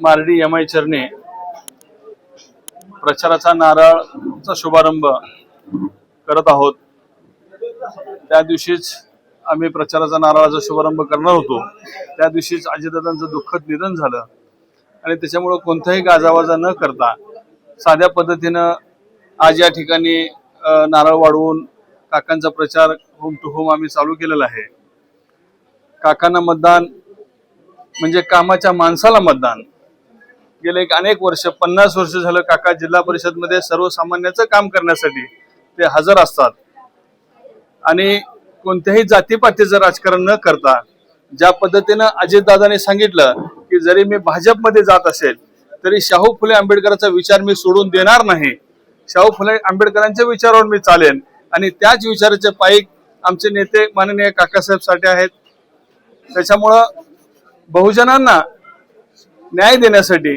Mardi M I चरणे प्रचाराचा नारळचा शुभारंभ करत आहोत। त्या दिवशीच आम्ही प्रचाराचा नारळाचा शुभारंभ करणार होतो। त्या दिवशीच अजितदादांचं दुःखद निधन झालं आणि त्याच्यामुळे कोणताही गाजावाजा न करता साध्या पद्धतीनं आज या ठिकाणी नारळ वाढवून काकांचा प्रचार होम टू होम आम्ही चालू केलेला आहे। काकांना मतदान म्हणजे कामाच्या माणसाला मतदान। गेले अनेक वर्ष 50 वर्ष झालं काका जिल्हा परिषद मध्ये सर्वसामान्याचं काम करण्यासाठी ते हजर असतात आणि कोणत्याही जातीपातीचं राजकारण न करता ज्या पद्धतीनं अजितदादांनी सांगितलं की जरी मी भाजपमध्ये जात असेल तरी शाहू फुले आंबेडकरांचा विचार मी सोडून देणार नाही। शाहू फुले आंबेडकरांच्या विचारावर मी चालेन आणि त्याच विचाराचे पायीक आमचे नेते माननीय काकासाहेब साठे आहेत। त्याच्यामुळं बहुजनांना न्याय देण्यासाठी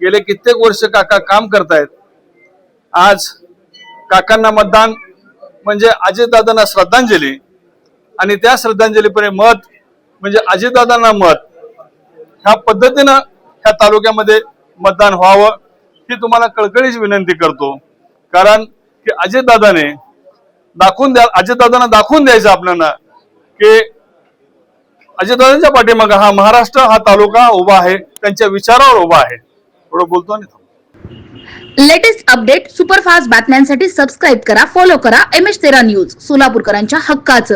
गेले कित्येक वर्ष काका काम करतायत। आज काकांना मतदान म्हणजे अजितदादांना श्रद्धांजली आणि त्या श्रद्धांजलीपणे मत म्हणजे अजितदादांना मत। ह्या पद्धतीनं ह्या तालुक्यामध्ये मतदान व्हावं ही तुम्हाला कळकळीची विनंती करतो। कारण की अजितदादांना दाखवून द्यायचं आपल्याला की अजितदादांच्या पाठीमागे हा महाराष्ट्र हा तालुका उभा आहे, त्यांच्या विचारावर उभा आहे। थोडं बोलतो आणि लेटेस्ट अपडेट सुपरफास्ट बातम्यांसाठी सबस्क्राइब करा, फॉलो करा MS13 न्यूज, सोलापूरकरांच्या हक्काचं।